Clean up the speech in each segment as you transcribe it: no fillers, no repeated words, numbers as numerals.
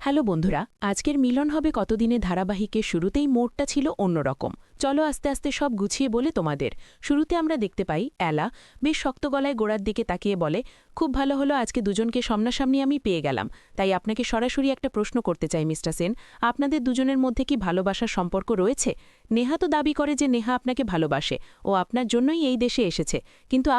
Hello বন্ধুরা, আজকের মিলন হবে কতদিনে ধারাবাহিকের শুরুতেই মোড়টা ছিল অন্যরকম। চলো আস্তে আস্তে সব গুছিয়ে বলে তোমাদের। শুরুতে আমরা দেখতে পাই এলা বেশ শক্ত গলায় গোড়ার দিকে তাকিয়ে বলে, খুব ভালো হলো আজকে দুজনকে সামনাসামনি আমি পেয়ে গেলাম। তাই আপনাকে সরাসরি একটা প্রশ্ন করতে চাই মিস্টার সেন, আপনাদের দুজনের মধ্যে কি ভালোবাসার সম্পর্ক রয়েছে? নেহা তো দাবি করে যে নেহা আপনাকে ভালোবাসে, ও আপনার জন্যই এই দেশে এসেছে। কিন্তু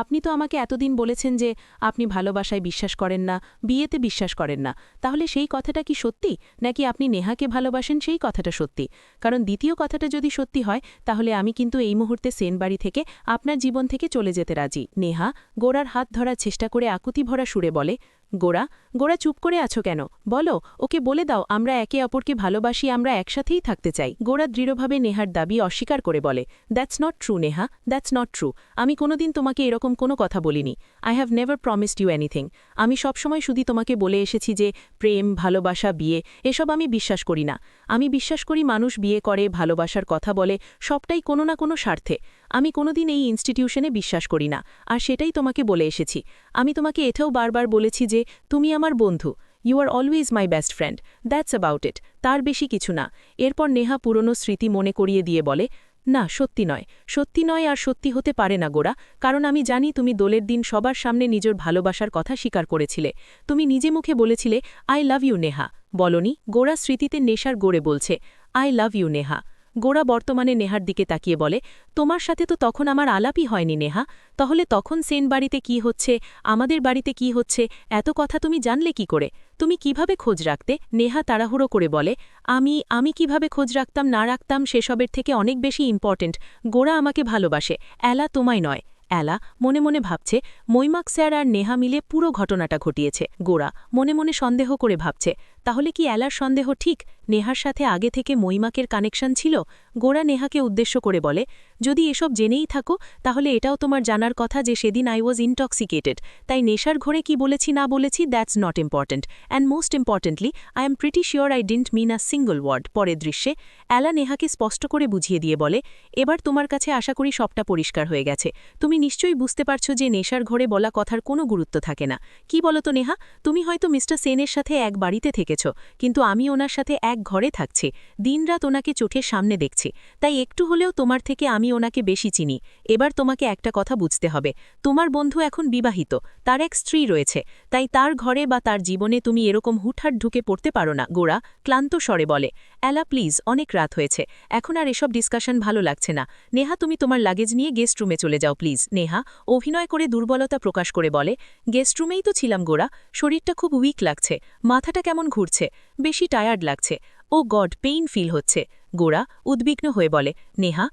আপনি তো আমাকে এতদিন বলেছেন যে আপনি ভালোবাসায় বিশ্বাস করেন না, বিয়েতে বিশ্বাস করেন না। তাহলে সেই কথাটা কি সত্যি, নাকি আপনি নেহাকে ভালোবাসেন সেই কথাটা সত্যি? কারণ দ্বিতীয় কথাটা যদি সত্যি হয়, তাহলে আমি কিন্তু এই মুহূর্তে সেন বাড়ি থেকে আপনার জীবন থেকে চলে যেতে রাজি। নেহা গোড়ার হাত ধরার চেষ্টা করে আকুতি ভরা সুরে বলে, গোড়া চুপ করে আছো কেন? বলো, ওকে বলে দাও আমরা একে অপরকে ভালোবাসি, আমরা একসাথেই থাকতে চাই। গোড়া দৃঢ়ভাবে নেহার দাবি অস্বীকার করে বলে, that's not true Neha, that's not true. আমি কোনোদিন তোমাকে এরকম কোনো কথা বলিনি। I have never promised you anything. আমি সবসময় শুধু তোমাকে বলে এসেছি যে প্রেম, ভালোবাসা, বিয়ে এসব আমি বিশ্বাস করি না। আমি বিশ্বাস করি মানুষ বিয়ে করে, ভালোবাসার কথা বলে, সবটাই কোনো না কোনো স্বার্থে। আমি কোনোদিন এই ইনস্টিটিউশনে বিশ্বাস করি না, আর সেটাই তোমাকে বলে এসেছি। আমি তোমাকে এটাও বারবার বলেছি যে তুমি আমার বন্ধু। You are always my best friend, that's about it, তার বেশি কিছু না। এরপর নেহা পুরনো স্মৃতি মনে করিয়ে দিয়ে বলে, না সত্যি নয় আর সত্যি হতে পারে না গোড়া, কারণ আমি জানি তুমি দোলের দিন সবার সামনে নিজের ভালোবাসার কথা স্বীকার করেছিলে। তুমি নিজে মুখে বলেছিলে আই লাভ ইউ নেহা, বলনি? গোড়া স্মৃতিতে নেশার গড়ে বলছে আই লাভ ইউ নেহা। গোড়া বর্তমানে নেহার দিকে তাকিয়ে বলে, তোমার সাথে তো তখন আমার আলাপই হয়নি নেহা। তাহলে তখন সেন বাড়িতে কি হচ্ছে, আমাদের বাড়িতে কি হচ্ছে, এত কথা তুমি জানলে কি করে? তুমি কিভাবে খোঁজ রাখতে? নেহা তাড়াহুড়ো করে বলে, আমি কিভাবে খোঁজ রাখতাম না রাখতাম সেসবের থেকে অনেক বেশি ইম্পর্টেন্ট, গোড়া আমাকে ভালোবাসে, এলা তোমায় নয়। এলা মনে মনে ভাবছে মৈমাক স্যার আর নেহা মিলে পুরো ঘটনাটা ঘটিয়েছে। গোড়া মনে মনে সন্দেহ করে ভাবছে, তাহলে কি এলার সন্দেহ ঠিক? নেহার সাথে আগে থেকে মৈমাকের কানেকশন ছিল? গোড়া নেহাকে উদ্দেশ্য করে বলে, যদি এসব জেনেই থাকো তাহলে এটাও তোমার জানার কথা যে সেদিন আই ওয়াজ ইনটক্সিকেটেড। তাই নেশার ঘরে কি বলেছি না বলেছি that's not important, and most importantly I am pretty sure I didn't mean a single word. পরের দৃশ্যে এলা নেহাকে স্পষ্ট করে বুঝিয়ে দিয়ে বলে, এবার তোমার কাছে আশা করি সবটা পরিষ্কার হয়ে গেছে। তুমি নিশ্চয়ই বুঝতে পারছো যে নেশার ঘরে বলা কথার কোনো গুরুত্ব থাকে না। কি বলো তো নেহা, তুমি হয়তো মিস্টার সেনের সাথে এক বাড়িতে থেকেছ, কিন্তু আমি ওনার সাথে এক ঘরে থাকছি, দিনরাত ওনাকে চোখের সামনে দেখছি। তাই একটু হলেও তোমার থেকে আমি ওনাকে বেশি চিনি। এবার তোমাকে একটা কথা বুঝতে হবে, তোমার বন্ধু এখন বিবাহিত, তার এক স্ত্রী রয়েছে, তাই তার ঘরে বা তার জীবনে তুমি এরকম হুটহাট ঢুকে পড়তে পারো না। গোড়া ক্লান্ত স্বরে বলে, এলা প্লিজ, অনেক রাত হয়েছে, এখন আর এসব ডিসকাশন ভালো লাগছে না। নেহা তুমি তোমার লাগেজ নিয়ে গেস্ট রুমে চলে যাও প্লিজ। নেহা অভিনয় করে দুর্বলতা প্রকাশ করে বলে, গেস্ট রুমেই তো ছিলাম গোড়া, শরীরটা খুব উইক লাগছে, মাথাটা কেমন ঘুরছে, বেশি টায়ার্ড লাগছে, ও গড পেইন ফিল হচ্ছে। গোড়া উদ্বিগ্ন হয়ে বলে, নেহা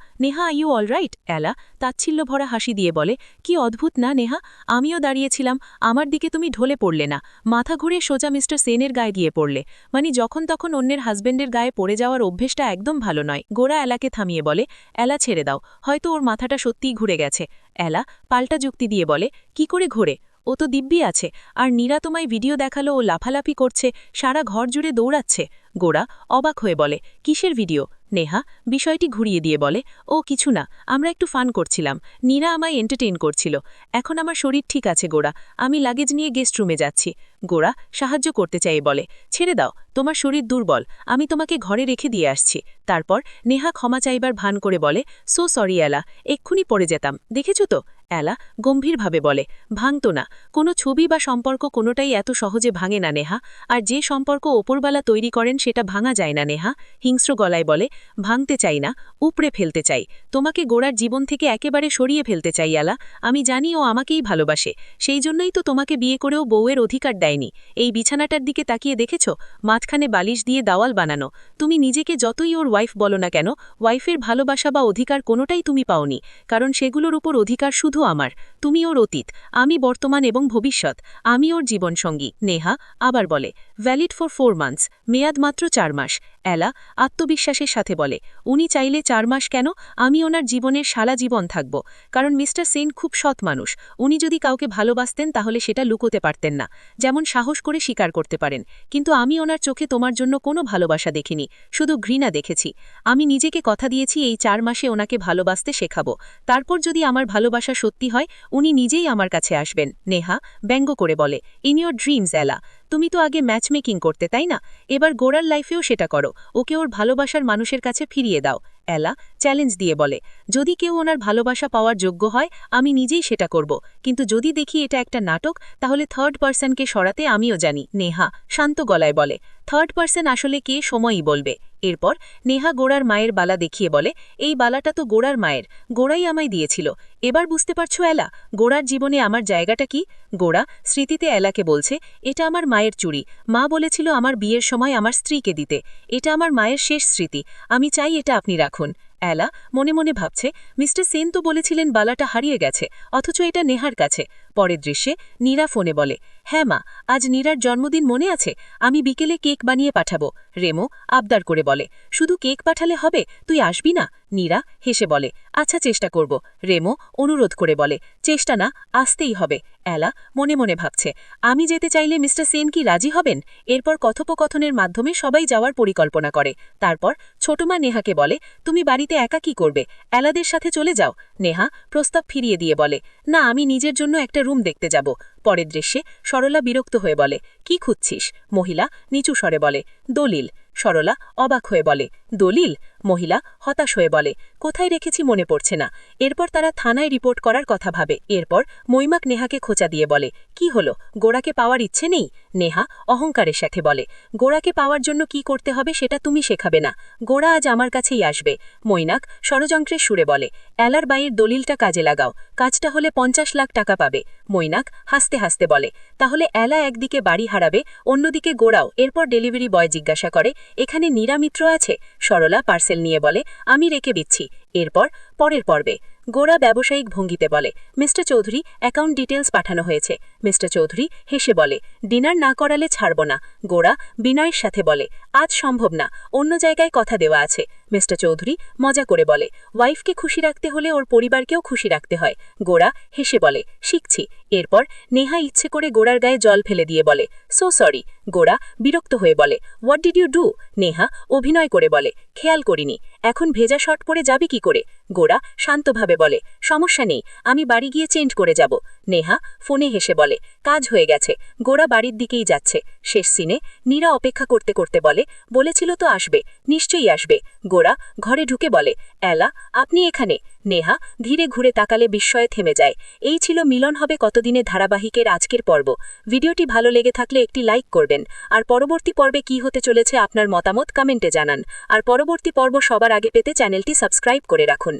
আই ইউ অলরাইট? এলা তাচ্ছিল্য ভরা হাসি দিয়ে বলে, কি অদ্ভুত না নেহা, আমিও দাঁড়িয়েছিলাম, আমার দিকে তুমি ঢলে পড়লে না, মাথা ঘুরে সোজা মিস্টার সেনের গায়ে গিয়ে পড়লে। মানে যখন তখন অন্যের হাজবেন্ডের গায়ে পড়ে যাওয়ার অভ্যেসটা একদম ভালো নয়। গোড়া এলাকে থামিয়ে বলে, এলা ছেড়ে দাও, হয়তো ওর মাথাটা সত্যিই ঘুরে গেছে। এলা পাল্টা যুক্তি দিয়ে বলে, কি করে ঘোরে, ও তো দিব্যি আছে, আর নীরা তোমায় ভিডিও দেখালো ও লাফালাফি করছে, সারা ঘর জুড়ে দৌড়াচ্ছে। গোড়া অবাক হয়ে বলে, কিসের ভিডিও? নেহা বিষয়টি ঘুরিয়ে দিয়ে বলে, ও কিছু না, আমরা একটু ফান করছিলাম, নীরা আমায় এন্টারটেইন করছিল। এখন আমার শরীর ঠিক আছে গোড়া, আমি লাগেজ নিয়ে গেস্ট রুমে যাচ্ছি। গোড়া সাহায্য করতে চাই বলে, ছেড়ে দাও, তোমার শরীর দুর্বল, আমি তোমাকে ঘরে রেখে দিয়ে আসছি। তারপর নেহা ক্ষমা চাইবার ভান করে বলে, সো সরি এলা, এক্ষুনি পড়ে যেতাম, দেখেছ তো? এলা গম্ভীরভাবে বলে, ভাঙত না, কোনো ছবি বা সম্পর্ক কোনোটাই এত সহজে ভাঙে না নেহা, আর যে সম্পর্ক ওপরবালা তৈরি করেন সেটা ভাঙা যায় না নেহা। হিংস্র গলায় বলে, ভাঙতে চাই না, উপড়ে ফেলতে চাই, তোমাকে গোড়ার জীবন থেকে একেবারে সরিয়ে ফেলতে চাই এলা। আমি জানি ও আমাকেই ভালোবাসে, সেই জন্যই তো তোমাকে বিয়ে করেও বউয়ের অধিকার দেয়নি। এই বিছানাটার দিকে তাকিয়ে দেখেছ, মাঝখানে বালিশ দিয়ে দাওয়াল বানানো। তুমি নিজেকে যতই ওর ওয়াইফ বলো না কেন, ওয়াইফের ভালোবাসা বা অধিকার কোনোটাই তুমি পাওনি, কারণ সেগুলোর উপর অধিকার শুধু আমার। তুমি ওর অতীত, আমি বর্তমান এবং ভবিষ্যৎ, আমি ওর জীবনসঙ্গী। নেহা আবার বলে, ভ্যালিড ফর 4 মান্থস, মেয়াদ মাত্র 4 মাস। এলা আত্মবিশ্বাসের সাথে বলে, উনি চাইলে 4 মাস কেন, আমি ওনার জীবনের সারা জীবন থাকব, কারণ মিস্টার সেন খুব সৎ মানুষ। উনি যদি কাউকে ভালোবাসতেন তাহলে সেটা লুকোতে পারতেন না, যেমন সাহস করে স্বীকার করতে পারেন। কিন্তু আমি ওনার চোখে তোমার জন্য কোনো ভালোবাসা দেখিনি, শুধু ঘৃণা দেখেছি। আমি নিজেকে কথা দিয়েছি এই 4 মাসে ওনাকে ভালোবাসতে শেখাবো, তারপর যদি আমার ভালোবাসা সত্যি সত্যি হয় উনি নিজেই আমার কাছে আসবেন। নেহা ব্যঙ্গ করে বলে, ইন ইয়োর ড্রিমস এলা, তুমি তো আগে ম্যাচমেকিং করতে তাই না? এবার গোড়ার লাইফেও সেটা করো, ওকে ওর ভালোবাসার মানুষের কাছে ফিরিয়ে দাও। এলা চ্যালেঞ্জ দিয়ে বলে, যদি কেউ ওনার ভালোবাসা পাওয়ার যোগ্য হয় আমি নিজেই সেটা করব, কিন্তু যদি দেখি এটা একটা নাটক তাহলে থার্ড পার্সনকে সরাতে আমিও জানি। নেহা শান্ত গলায় বলে, থার্ড পার্সন আসলে কে সময়ই বলবে। এরপর নেহা গোড়ার মায়ের বালা দেখিয়ে বলে, এই বালাটা তো গোড়ার মায়ের, গোড়াই আমায় দিয়েছিল। এবার বুঝতে পারছো এলা, গোড়ার জীবনে আমার জায়গাটা কি? গোড়া স্মৃতিতে এলাকে বলছে, এটা আমার মায়ের চুড়ি, মা বলেছিল আমার বিয়ের সময় আমার স্ত্রীকে দিতে, এটা আমার মায়ের শেষ স্মৃতি, আমি চাই এটা আপনি রাখুন। এলা মনে মনে ভাবছে, মিস্টার সেন তো বলেছিলেন বালাটা হারিয়ে গেছে, অথচ এটা নেহার কাছে। পরের দৃশ্যে নীরা ফোনে বলে, হ্যাঁ মা, আজ নীরার জন্মদিন মনে আছে, আমি বিকেলে কেক বানিয়ে পাঠাবো। রেমো আবদার করে বলে, শুধু কেক পাঠালে হবে, তুই আসবি না? নীরা হেসে বলে, আচ্ছা চেষ্টা করব। রেমো অনুরোধ করে বলে, চেষ্টা না, আসতেই হবে। এলা মনে মনে ভাবছে, আমি যেতে চাইলে মিস্টার সেন কি রাজি হবেন? এরপর কথোপকথনের মাধ্যমে সবাই যাওয়ার পরিকল্পনা করে। তারপর ছোটমা নেহাকে বলে, তুমি বাড়িতে একা কি করবে, এলাদের সাথে চলে যাও। নেহা প্রস্তাব ফিরিয়ে দিয়ে বলে, না, আমি নিজের জন্য একটা রুম দেখতে যাব। পরের দৃশ্যে সরলা বিরক্ত হয়ে বলে, কি খুঁজছিস? মহিলা নিচু স্বরে বলে, দলিল। সরলা অবাক হয়ে বলে, দলিল? মহিলা হতাশ হয়ে বলে, কোথায় রেখেছি মনে পড়ছে না। এরপর তারা থানায় রিপোর্ট করার কথা ভাবে। এরপর মৈমাক নেহাকে খোঁচা দিয়ে বলে, কি হলো, গোড়াকে পাওয়ার ইচ্ছে নেই? নেহা অহংকারের সাথে বলে, গোড়াকে পাওয়ার জন্য কি করতে হবে সেটা তুমি শেখাবে না, গোড়া আজ আমার কাছেই আসবে। মৈনাক ষড়যন্ত্রের সুরে বলে, এলার বাইয়ের দলিলটা কাজে লাগাও, কাজটা হলে 50 লাখ টাকা পাবে। মৈনাক হাসতে হাসতে বলে, তাহলে এলা একদিকে বাড়ি হারাবে, অন্যদিকে গোড়াও। এরপর ডেলিভারি বয় জিজ্ঞাসা করে, এখানে নীরা মিত্র আছে? সরলা পার্সেল নিয়ে বলে, আমি রেখে দিচ্ছি। এরপর পরের পর্বে গোড়া ব্যবসায়িক ভঙ্গিতে বলে, মিস্টার চৌধুরী অ্যাকাউন্ট ডিটেলস পাঠানো হয়েছে। মিস্টার চৌধুরী হেসে বলে, ডিনার না করালে ছাড়ব না। গোড়া বিনয়ের সাথে বলে, আজ সম্ভব না, অন্য জায়গায় কথা দেওয়া আছে। মিস্টার চৌধুরী মজা করে বলে, ওয়াইফকে খুশি রাখতে হলে ওর পরিবারকেও খুশি রাখতে হয়। গোড়া হেসে বলে, শিখছি। এরপর নেহা ইচ্ছে করে গোড়ার গায়ে জল ফেলে দিয়ে বলে, সো সরি। গোড়া বিরক্ত হয়ে বলে, what did you do? Neha অভিনয় করে বলে, খেয়াল করিনি। এখন ভেজা শর্ট পরে যাবি কি করে? গোড়া শান্তভাবে বলে, সমস্যা নেই, আমি বাড়ি গিয়ে চেঞ্জ করে যাব। নেহা ফোনে হেসে বলে, কাজ হয়ে গেছে। গোড়া বাড়ির দিকেই যাচ্ছে। শেষ সিনে নীরা অপেক্ষা করতে করতে বলে, বলেছিল তো আসবে, নিশ্চয়ই আসবে। গোড়া ঘরে ঢুকে বলে, এলা আপনি এখানে? নেহা ধীরে ঘুরে তাকালে বিস্ময়ে থেমে যায়। এই ছিল মিলন হবে কতদিনে ধারাবাহিকের আজকের পর্ব। ভিডিওটি ভালো লেগে থাকলে একটি লাইক করবেন, আর পরবর্তী পর্বে কি হতে চলেছে আপনার মতামত কমেন্টে জানান। আর পরবর্তী পর্ব সবার আগে পেতে চ্যানেলটি সাবস্ক্রাইব করে রাখুন।